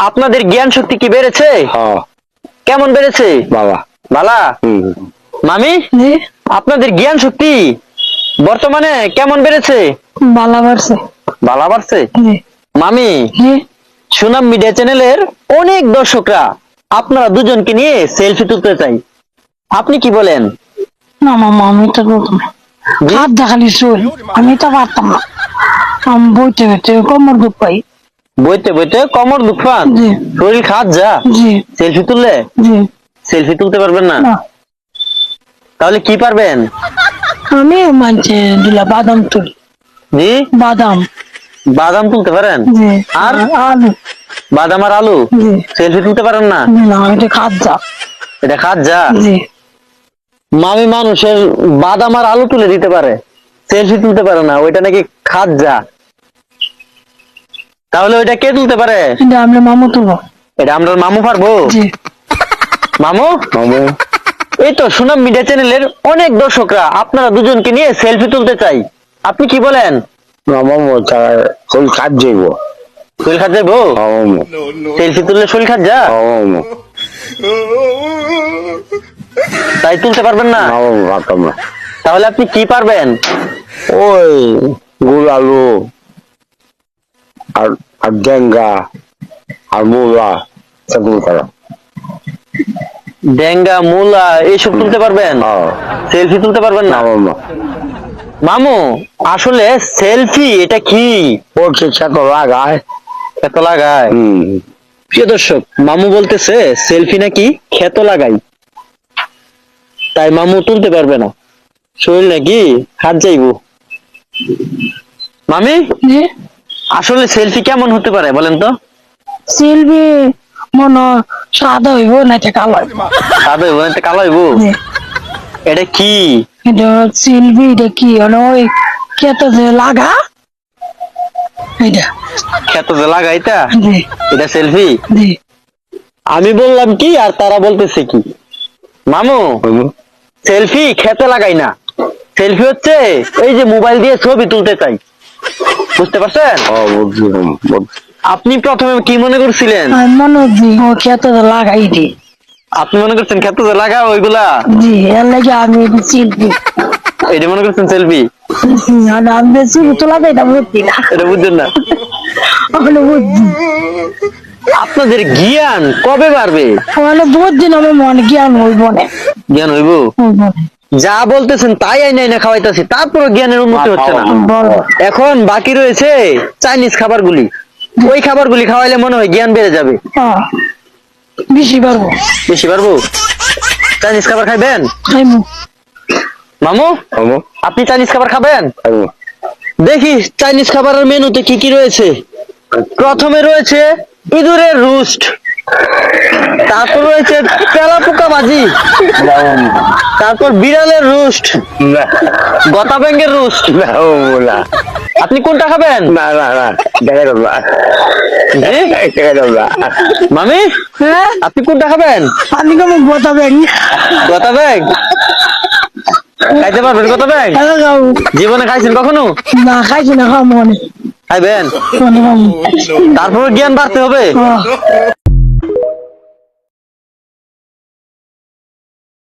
আপনাদের জ্ঞান শক্তি কি বেড়েছে? হ্যাঁ কেমন বেড়েছে? বাবা বালা মামি, জি আপনাদের জ্ঞান শক্তি বর্তমানে কেমন বেড়েছে? ভালো বাড়ছে। বালা বাড়ছে? জি মামি, জি সুনাম মিডিয়া চ্যানেলের অনেক দর্শকরা আপনারা দুজনকে নিয়ে সেলফি তুলতে চাই, আপনি কি বলেন? না মামা আমি তো বলতাম না, জি? হাত দেখালি চল, আমি তো পারতাম না। আমি বইতে বইতে কোমর দুঃখ পাই। বইতে বইতে কোমর দুঃখ পান? জি শরীর খাত যা জি সেলফি তুললে? জি সেলফি তুলতে পারবেন না? না তাহলে কি পারবেন? আমি মানছে দিলা বাদাম তুলি। জি, বাদাম। বাদাম তুলতে পারেন? জি আর আলু। বাদাম আর আলু জি সেলফি তুলতে পারেন না? না এটা খাত যা। এটা খাত যা। জি মামি মানুষের বাদাম আর আলু তুলে দিতে পারে, সেলফি তুলতে পারে না, ওইটা নাকি খাত যা। তাহলে ওইটা কে তুলতে পারে? এটা আমরা মামু তুলবো। এটা আমরা মামু পারবো? জি মামু, মামু এই তো সুনাম মিডিয়া চ্যানেলের অনেক দর্শকরা আপনারা দুজনকে নিয়ে সেলফি তুলতে চাই, আপনি কি বলেন? মামু তারা ফুল খাট যাইব। শরীর খাত যাবো? মামু সেলফি তুললে শরীর খাত যা, মামু তাই তুলতে পারবেন না? মামু পারতাম না। তাহলে আপনি কি পারবেন? ওই গুল আলু আর আর ডেঙ্গা আর মূলা সেগুলো করা। ডেঙ্গা মূলা এইসব তুলতে পারবেন? সেলফি তুলতে পারবেন না? মামু মামু, আসলে সেলফি এটা কি? ওর চেষ্টা তো লাগায়। ক্ষত লাগায়? প্রিয় দর্শক, মামু বলতেছে সেলফি নাকি ক্ষত লাগাই, তাই মামু তুলতে পারবে না, শরীর নাকি হাত যাইবো। মামি, জি আসলে সেলফি কেমন হতে পারে বলেন তো? সিলবি মনে হয় সাদা হইব না এটা কালো হইব। সাদা হইবো না কালো হইবো? জি এটা কি? এটা সিলবি এটা কি মানে ওই খেতে যে লাগা এটা। ক্ষত যে লাগা এটা? জি এটা সেলফি? জি আমি বললাম কি আর তারা বলতেছে কি? মামু, সেলফি খেতে লাগাই না, সেলফি হচ্ছে এই যে মোবাইল দিয়ে ছবি তুলতে চাই, বুঝতে পারছেন? আপনি প্রথমে কি মনে করছিলেন? আমি মনে করি ও খেতে যে লাগাই দি। আপনি মনে করছেন খেতে যে লাগা ওইগুলা? জি এর লাগে আমি সিলবি এটা মনে করছেন সেলফি? আমি বেশি তোলা দেয় এটা বুঝছি না। এটা বুঝছেন না? ওখানে বুঝছি আপনাদের জ্ঞান কবে বাড়বে? ওখানে বুঝছি না আমার মনে জ্ঞান হইব না। জ্ঞান হইব? যা বলতেছেন তাই আইনা আইনা খাওয়াইতেছি, তারপর জ্ঞানের উন্নতি হচ্ছে না। বলো এখন বাকি রয়েছে চাইনিজ খাবারগুলি, ওই খাবারগুলি খাওয়াইলে মনে হয় জ্ঞান বেড়ে যাবে। হ্যাঁ বেশি পারবো। বেশি পারবো? চাইনিজ খাবার খাইবেন? খাইবো মামু, মামু আপনি চাইনিজ খাবার খাবেন? মামু দেখি চাইনিজ খাবারের মেনুতে কি কি রয়েছে। প্রথমে রয়েছে ইঁদুরের রোস্ট, তারপর রয়েছে তেলাপোকা ভাজি, তারপর বিড়ালের রোস্ট, গতা ব্যাঙের রোস্ট। আপনি কোনটা খাবেন? না না না দেখা যাবে না। জি? দেখা যাবে না। মামি, হ্যাঁ আপনি কোনটা খাবেন? আমি কেমন গোটা ব্যাগ গতা ব্যাগ খাইতে পারবেন? গতা ব্যাগ জীবনে খাইছেন কখনো? না খাইছি না খাওয়া মনে খাইবেন, মনে তারপর জ্ঞান বাড়তে হবে।